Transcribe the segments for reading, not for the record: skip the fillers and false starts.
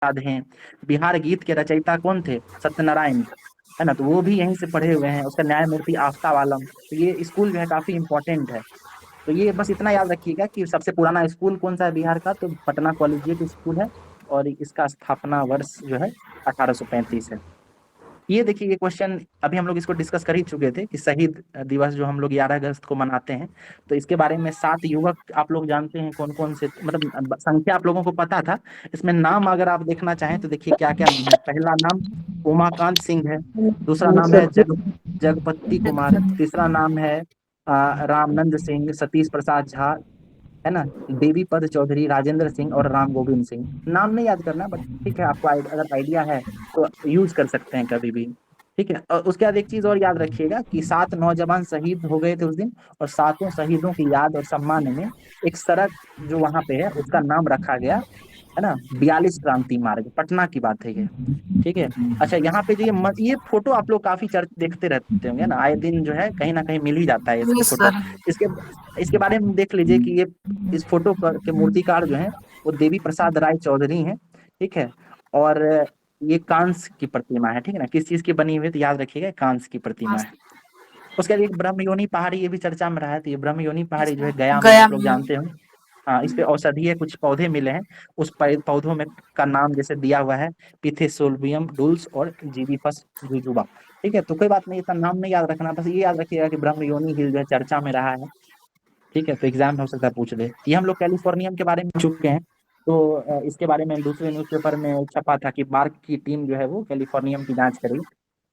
याद हैं। बिहार गीत के रचयिता कौन थे? सत्यनारायण, है ना, तो वो भी यहीं से पढ़े हुए हैं। उसका न्यायमूर्ति आफ्ताब आलम। तो ये स्कूल जो है काफी इंपॉर्टेंट है। तो ये बस इतना याद रखिएगा कि सबसे पुराना स्कूल कौन सा है बिहार का, तो पटना कॉलेजिएट स्कूल है। और इसका स्थापना वर्ष जो है 1835 है। ये देखिए, ये क्वेश्चन अभी हम लोग इसको डिस्कस कर ही चुके थे कि शहीद दिवस जो हम लोग 11 अगस्त को मनाते हैं, तो इसके बारे में 7 युवक आप लोग जानते हैं कौन कौन से, मतलब संख्या आप लोगों को पता था। इसमें नाम अगर आप देखना चाहें तो देखिए क्या क्या नाम है। पहला नाम उमाकांत सिंह है। दूसरा नाम है जगपति कुमार। तीसरा नाम है रामनंद सिंह, सतीश प्रसाद झा, है ना, देवी पद चौधरी, राजेंद्र सिंह और राम गोविंद सिंह। नाम नहीं याद करना, बट ठीक है, आपको अगर आइडिया है तो यूज कर सकते हैं कभी भी। ठीक है, और उसके बाद एक चीज और याद रखिएगा कि 7 नौजवान शहीद हो गए थे उस दिन, और 7 शहीदों की याद और सम्मान में एक सड़क जो वहां पे है उसका नाम रखा गया, है ना, 42 क्रांति मार्ग, पटना की बात है ये। ठीक है। अच्छा, यहाँ पे जो ये फोटो आप लोग काफी चर्च देखते रहते होंगे ना, आए दिन जो है कहीं ना कहीं मिल ही जाता है इसके यस फोटो। सर। इसके इसके बारे में देख लीजिए कि ये इस फोटो के मूर्तिकार जो है वो देवी प्रसाद राय चौधरी हैं। ठीक है। और ये कांस की प्रतिमा है। ठीक है ना, किस चीज की बनी हुई है तो याद रखिएगा, कांस की प्रतिमा है। उसके बाद एक ब्रह्मयोनी पहाड़ी, ये भी चर्चा में रहा है, तो ये ब्रह्मयोनी पहाड़ी जो है गया में, गया आप लोग में। जानते हो। हाँ, इस पे औषधीय कुछ पौधे मिले हैं। उस पौधों में का नाम जैसे दिया हुआ है, पिथेसोल्वियम डुल्स और जीबीफस जुजुबा। ठीक है, तो कोई बात नहीं, इतना नाम नहीं याद रखना, बस ये याद रखिएगा कि ब्रह्मयोनी हिल जो है चर्चा में रहा है। ठीक है, तो एग्जाम में हो सकता है पूछ ले। ये हम लोग कैलिफोर्नियम के बारे में चुके हैं। तो इसके बारे में दूसरे न्यूज़पेपर में छपा था कि मार्क की टीम जो है वो कैलिफोर्नियम की जांच करेगी।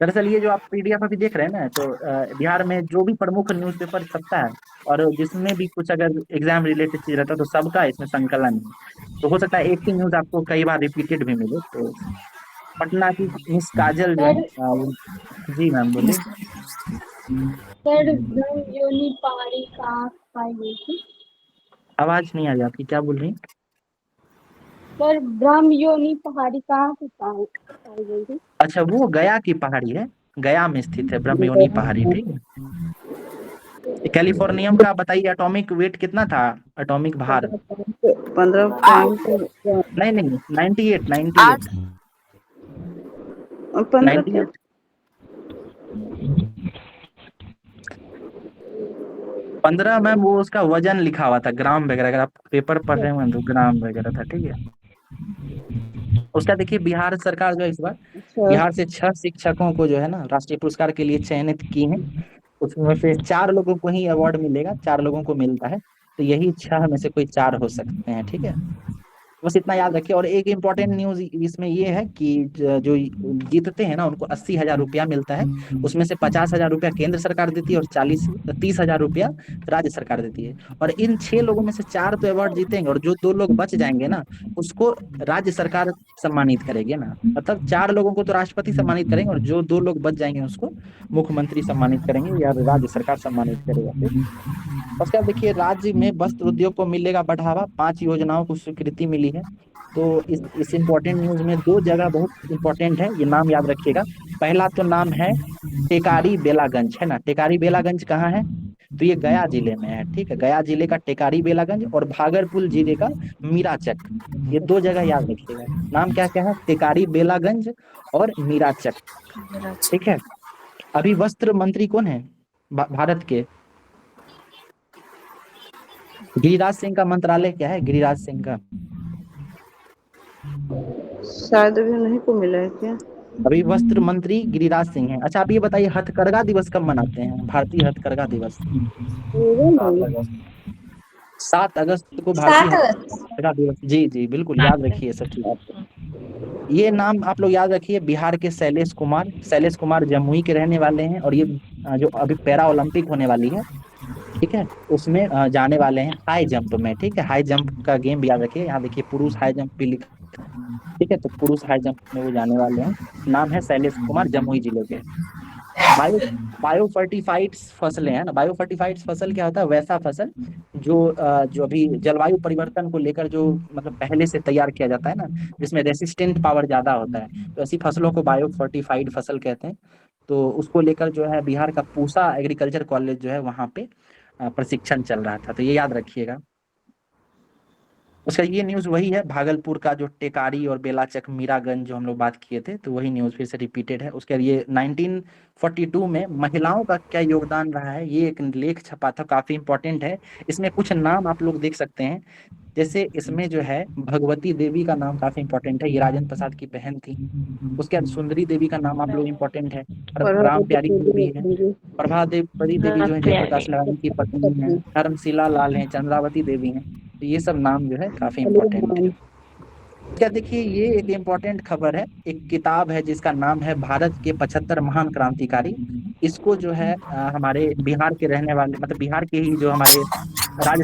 दरअसल ये जो आप पीडीएफ अभी देख रहे हैं ना, तो बिहार में जो भी प्रमुख न्यूज़पेपर छपता है और जिसमें भी कुछ अगर एग्जाम रिलेटेड चीज रहता है तो सबका इसमें संकलन है। तो हो सकता है एक ही न्यूज आपको कई बार रिपीटेड भी मिले। तो पटना की मिस काजल जो है सर जी मैम बोलिए। सर ब्रह्म योनि पहाड़ी कहाँ पाई गई थी? आवाज नहीं आ रही आपकी, क्या बोल रही हैं? सर ब्रह्म योनि पहाड़ी कहाँ पे पाई गई थी? अच्छा, वो गया की पहाड़ी है, गया में स्थित है ब्रह्मयोनी पहाड़ी। ठीक है। कैलिफोर्नियम का बताइए एटॉमिक वेट कितना था, एटॉमिक भार? 15 पॉइंट नहीं नहीं, 98, 98, 8। 15 क्या? 98। 15 मैम, वो उसका वजन लिखा हुआ था, ग्राम वगैरह, अगर आप पेपर पढ़ रहे हो तो ग्राम वगैरह था। ठीक है। उसका देखिए, बिहार सरकार जो है इस बार अच्छा। बिहार से 6 शिक्षकों को जो है ना राष्ट्रीय पुरस्कार के लिए चयनित की है। उसमें से 4 लोगों को ही अवार्ड मिलेगा, 4 लोगों को मिलता है। तो यही 6 में से कोई 4 हो सकते हैं। ठीक है, बस इतना याद रखिए। और एक इम्पॉर्टेंट न्यूज इसमें ये है कि जो जीतते हैं ना उनको 80,000 रुपया मिलता है। उसमें से 50,000 रुपया केंद्र सरकार देती है और 30,000 रुपया राज्य सरकार देती है। और इन 6 लोगों में से 4 तो अवार्ड जीतेंगे, और जो 2 लोग बच जाएंगे ना उसको राज्य सरकार सम्मानित करेगी ना। मतलब 4 लोगों को तो राष्ट्रपति सम्मानित करेंगे, और जो 2 लोग बच जाएंगे उसको मुख्यमंत्री सम्मानित करेंगे या राज्य सरकार सम्मानित करेगा। ठीक। उसके बाद देखिए, राज्य में वस्त्र उद्योग को मिलेगा बढ़ावा, 5 योजनाओं को स्वीकृति मिली है। तो इस इम्पोर्टेंट न्यूज में 2 जगह बहुत इंपॉर्टेंट है, ये नाम याद रखिएगा। पहला तो नाम है टेकारी बेलागंज, है ना, टेकारी बेलागंज कहाँ है? तो ये गया जिले में है। ठीक है, गया जिले का टेकारी बेलागंज और भागलपुर जिले का मीराचक, ये 2 जगह याद रखिएगा। नाम क्या क्या है? टेकारी बेलागंज और मीराचक। ठीक है। अभी वस्त्र मंत्री कौन है भारत के? गिरिराज सिंह का मंत्रालय क्या है, गिरिराज सिंह का? शायद अभी उन्हीं को मिला है क्या? अभी वस्त्र मंत्री गिरिराज सिंह हैं। अच्छा, आप ये बताइए, हथकरघा दिवस कब मनाते हैं, भारतीय हथकरघा दिवस? मेरे नहीं। 7 अगस्त को भारतीय 7 अगस्त। हथकरघा दिवस। जी जी बिल्कुल, याद रखिए सब चीज। ये नाम आप लोग याद रखिए, बिहार के शैलेश कुमार जमुई के रहने वाले हैं। और ये जो अभी पैरा ओलंपिक होने वाली है, ठीक है, उसमें जाने वाले हैं हाई जंप में। ठीक है, हाई जंप का गेम भी याद रखिए, यहाँ देखिए पुरुष हाई जंप भी लिखा। ठीक है, तो पुरुष हाई जंप में वो जाने वाले हैं। नाम है शैलेश कुमार, जमुई जिले के। बायो बायोफर्टिफाइड्स फसलें हैं ना, बायोफर्टिफाइड्स फसल क्या होता है? वैसा फसल जो अभी जलवायु परिवर्तन को लेकर जो मतलब पहले से तैयार किया जाता है ना, जिसमें रेसिस्टेंट पावर ज्यादा होता है, तो ऐसी फसलों को बायोफर्टिफाइड फसल कहते हैं। तो उसको लेकर जो है बिहार का पूसा एग्रीकल्चर कॉलेज जो है वहाँ पे प्रशिक्षण चल रहा था, तो ये याद रखिएगा। उसका ये न्यूज वही है, भागलपुर का जो टेकारी और बेलाचक मीरागंज जो हम लोग बात किए थे, तो वही न्यूज फिर से रिपीटेड है। उसके ये 1942 में महिलाओं का क्या योगदान रहा है, ये एक लेख छपा था, काफी इंपॉर्टेंट है। इसमें कुछ नाम आप लोग देख सकते हैं, जैसे इसमें जो है भगवती देवी का नाम काफी इंपॉर्टेंट है, ये राजेंद्र प्रसाद की बहन थी। उसके बाद सुंदरी देवी का नाम आप लोग इंपॉर्टेंट है, राम प्रभावती प्यारी देवी देवी है, होंगी। प्रभा देवी जो है जयप्रकाश नारायण की पत्नी है, धर्मशिला लाल है, चंद्रावती देवी है। तो ये सब नाम जो है काफी इंपॉर्टेंट है। क्या देखिए, ये एक इम्पोर्टेंट खबर है, एक किताब है जिसका नाम है भारत के 75 महान क्रांतिकारी। इसको जो है हमारे बिहार के रहने वाले, मतलब बिहार के ही जो हमारे राज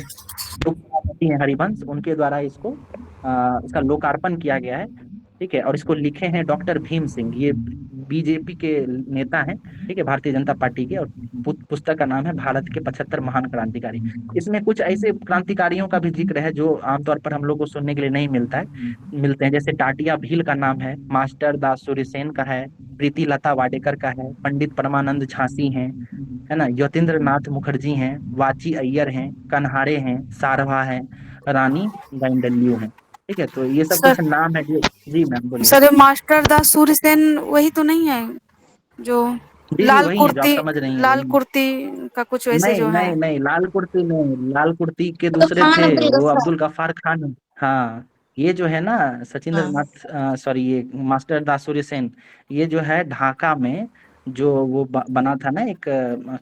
उपसभापति हैं हरिवंश, उनके द्वारा इसको इसका लोकार्पण किया गया है। ठीक है, और इसको लिखे हैं डॉक्टर भीम सिंह, ये बीजेपी के नेता हैं, ठीक है, भारतीय जनता पार्टी के। और पुस्तक का नाम है भारत के 75 महान क्रांतिकारी। इसमें कुछ ऐसे क्रांतिकारियों का भी जिक्र है जो आमतौर पर हम लोग को सुनने के लिए नहीं मिलता है, मिलते हैं। जैसे टाटिया भील का नाम है, मास्टर दास सूर्यसेन का है, प्रीति लता वाडेकर का है, पंडित परमानंद झांसी हैं, है ना, यतीन्द्र नाथ मुखर्जी हैं, वाची अय्यर हैं, कन्हारे हैं, सारभा हैं, रानी गाइंडल्यू हैं। ठीक है, तो ये सब सर कुछ नाम है जो। जी मैम बोलिए। सर ये मास्टर दास सूर्यसेन वही तो नहीं है जो जी जी, वही है जो आप समझ रही हैं, लाल वही। कुर्ती का कुछ वैसे नहीं जो है। नहीं नहीं, लाल कुर्ती नहीं, लाल कुर्ती के तो दूसरे खान थे, अब्दुल वो गफ्फार। अब्दुल गफ्फार खान। हाँ, ये जो है ना सचिंद्र हाँ नाथ, सॉरी, ये मास्टर दास सूर्यसेन, ये जो है ढाका में जो वो बना था ना, एक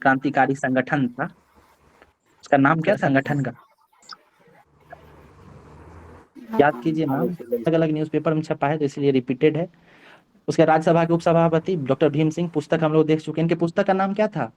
क्रांतिकारी संगठन था। उसका नाम क्या संगठन का, याद कीजिए नाम, अलग अलग न्यूज़पेपर में छपा है तो इसलिए रिपीटेड है। उसके राज्यसभा के उपसभापति डॉक्टर भीम सिंह, पुस्तक हम लोग देख चुके हैं। इनके पुस्तक का नाम क्या था,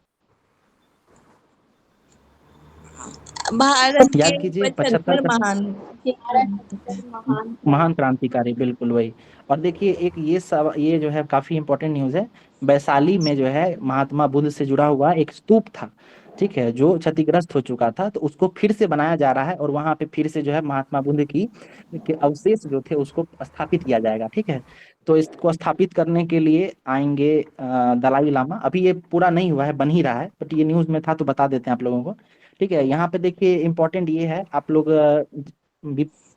भारत के याद कीजिए, 75 75 महान। 11 महान महान क्रांतिकारी, बिल्कुल वही। और देखिए एक ये सब, ये जो है काफी इंपॉर्टेंट न्यूज़ है। वैशाली में जो है महात्मा बुद्ध से जुड़ा हुआ एक स्तूप था, ठीक है, जो क्षतिग्रस्त हो चुका था, तो उसको फिर से बनाया जा रहा है, और वहां पे फिर से जो है महात्मा बुद्ध की के अवशेष जो थे उसको स्थापित किया जाएगा। ठीक है, तो इसको स्थापित करने के लिए आएंगे दलाई लामा। अभी ये पूरा नहीं हुआ है, बन ही रहा है, बट ये न्यूज़ में था तो बता देते हैं आप लोगों को। ठीक है, यहाँ पे देखिए इंपॉर्टेंट ये है, आप लोग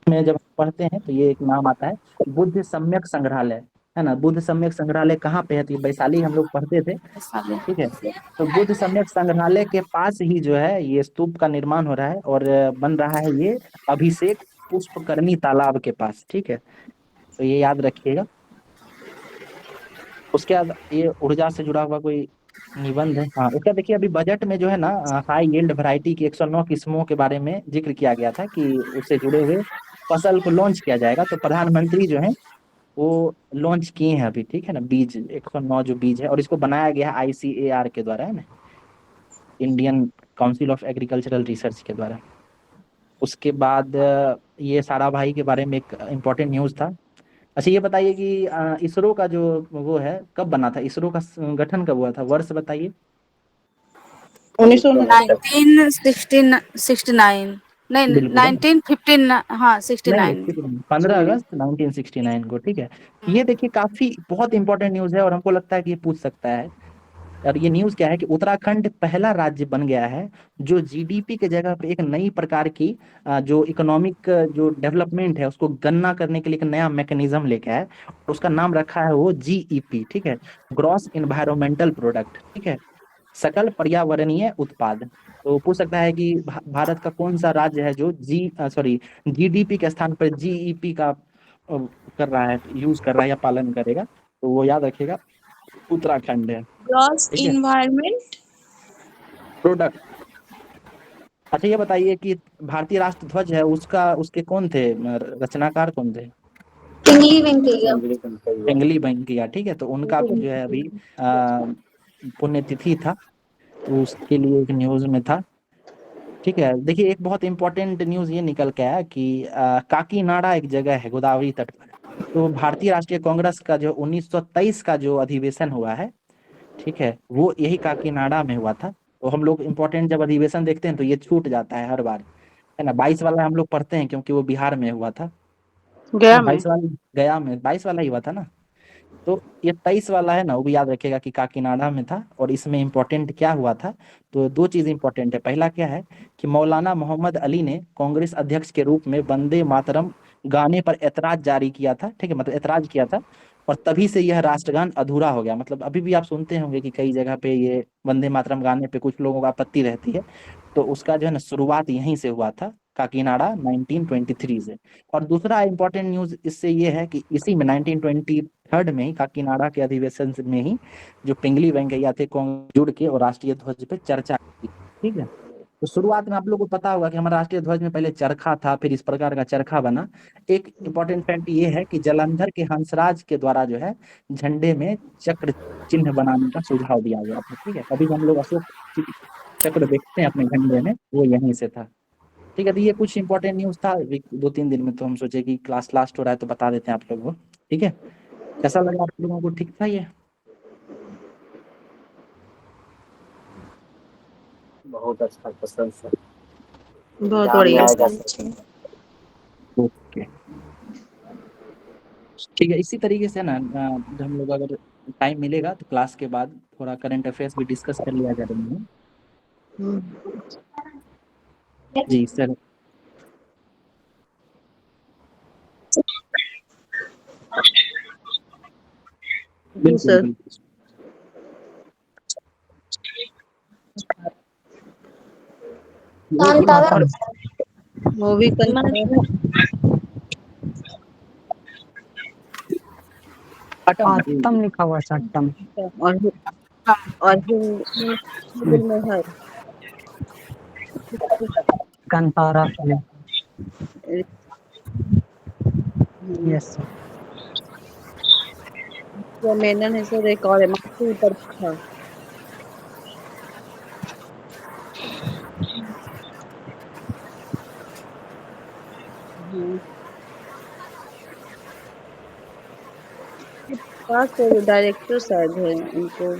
में जब पढ़ते हैं तो ये एक नाम आता है, बुद्ध सम्यक संग्रहालय, है ना। बुद्ध सम्यक संग्रहालय कहाँ पे है, तो ये वैशाली हम लोग पढ़ते थे। वैशाली। ठीक है, तो बुद्ध सम्यक संग्रहालय के पास ही जो है ये स्तूप का निर्माण हो रहा है, और बन रहा है ये अभिषेक पुष्पकरणी तालाब के पास। ठीक है, तो ये याद रखिएगा। उसके बाद ये ऊर्जा से जुड़ा हुआ कोई निबंध है, हाँ। उसका देखिए अभी बजट में जो है ना, हाई यील्ड वैरायटी की 109 किस्मों के बारे में जिक्र किया गया था कि उससे जुड़े हुए फसल को लॉन्च किया जाएगा। तो प्रधानमंत्री जो है वो लॉन्च किए हैं अभी, ठीक है ना, बीज 109 जो बीज है, और इसको बनाया गया है ICAR के द्वारा, है ना, Indian council of agricultural research के द्वारा। उसके बाद ये सारा भाई के बारे में एक इम्पोर्टेंट न्यूज़ था। अच्छा ये बताइए कि इसरो का जो वो है कब बना था, इसरो का गठन कब हुआ था, वर्ष बताइए। 1969। 1969 नहीं बिल्कुल है, 1915 हाँ नहीं 69। 15 अगस्त 1969 को। ठीक है, ये देखिए काफी बहुत इंपॉर्टेंट न्यूज़ है, और हमको लगता है कि ये पूछ सकता है। और ये न्यूज़ क्या है कि उत्तराखंड पहला राज्य बन गया है जो GDP के जगह पे एक नई प्रकार की जो इकोनॉमिक जो डेवलपमेंट है उसको गणना करने के लिए एक नया मैकेनिज्म लेके आया है, और उसका नाम रखा है वो GEP। ठीक है, ग्रॉस इन्वायरमेंटल प्रोडक्ट। ठीक है, सकल पर्यावरणीय उत्पाद। तो पूछ सकता है कि भारत का कौन सा राज्य है जो GDP के स्थान पर GEP का कर रहा है, यूज कर रहा है या पालन करेगा, तो वो याद रखिएगा, उत्तराखंड है। ग्रॉस ठीक है, इन्वायरमेंट प्रोडक्ट। अच्छा ये बताइए कि भारतीय राष्ट्र ध्वज है उसका, उसके कौन थे रचनाकार, कौन थे, पिंगली वेंकैया। पिंगली वेंकैया। ठीक है, तो उनका भी जो है अभी पुण्यतिथि था, तो उसके लिए एक न्यूज में था। ठीक है, देखिए एक बहुत इंपॉर्टेंट न्यूज ये निकल के आया कि काकीनाडा एक जगह है गोदावरी तट पर, तो भारतीय राष्ट्रीय कांग्रेस का जो 1923 का जो अधिवेशन हुआ है, ठीक है, वो यही काकीनाडा में हुआ था। तो हम लोग इम्पोर्टेंट जब अधिवेशन देखते हैं तो ये छूट जाता है हर बार, है ना। 22 वाला हम लोग पढ़ते हैं क्योंकि वो बिहार में हुआ था, गया में। 22 वाला गया में, 22 वाला ही हुआ था ना। तो ये 23 वाला है ना, वो भी याद रखिएगा कि काकीनाडा में था। और इसमें इम्पोर्टेंट क्या हुआ था, तो दो चीज इम्पोर्टेंट है। पहला क्या है कि मौलाना मोहम्मद अली ने कांग्रेस अध्यक्ष के रूप में वंदे मातरम गाने पर ऐतराज जारी किया था, ठीक है, मतलब ऐतराज किया था। और तभी से यह राष्ट्रगान अधूरा हो गया। मतलब अभी भी आप सुनते होंगे कि कई जगह पे ये वंदे मातरम गाने पे कुछ लोगों को आपत्ति रहती है। तो उसका जो है ना शुरुआत यहीं से हुआ था, काकीनाडा 1923 से। और दूसरा इंपॉर्टेंट न्यूज इससे ये है कि इसी में 1923 में ही, काकीनाडा के अधिवेशन में ही, जो पिंगली वेंकैया थे कांग्रेस जुड़ के और राष्ट्रीय ध्वज पे चर्चा की, ठीक है। तो शुरुआत में आप लोगों को पता होगा कि हमारा राष्ट्रीय ध्वज में पहले चरखा था, फिर इस प्रकार का चरखा बना। एक इंपॉर्टेंट फैक्ट ये है कि जालंधर के हंसराज के द्वारा जो है झंडे में चक्र चिन्ह बनाने का सुझाव दिया गया था, ठीक है। अभी हम लोग अशोक चक्र देखते हैं अपने झंडे में, वो यहीं से था, ठीक है। तो ये कुछ इंपॉर्टेंट न्यूज था 2-3 दिन में, तो हम सोचे कि क्लास लास्ट हो रहा है तो बता देते हैं आप लोगों को, ठीक है। कैसा लगा आप लोगों को, ठीक था ये? बहुत अच्छा क्वेश्चन सर, बहुत एग्जाम में बढ़िया। आएगा सर। ओके, ठीक है। इसी तरीके से ना हम लोग अगर टाइम मिलेगा तो क्लास के बाद थोड़ा करंट अफेयर्स भी डिस्कस कर लिया जाएगा। हम्म, जी सर। जी बिल्कुल सर। बिल्कुल मूवी का आत्म लिखा हुआ सट्टम और हिंदी में है कंतारा फिल्म। यस जो मेनन है सर, एक और है माथुर पर था। डायरेक्टर शायद है उनको।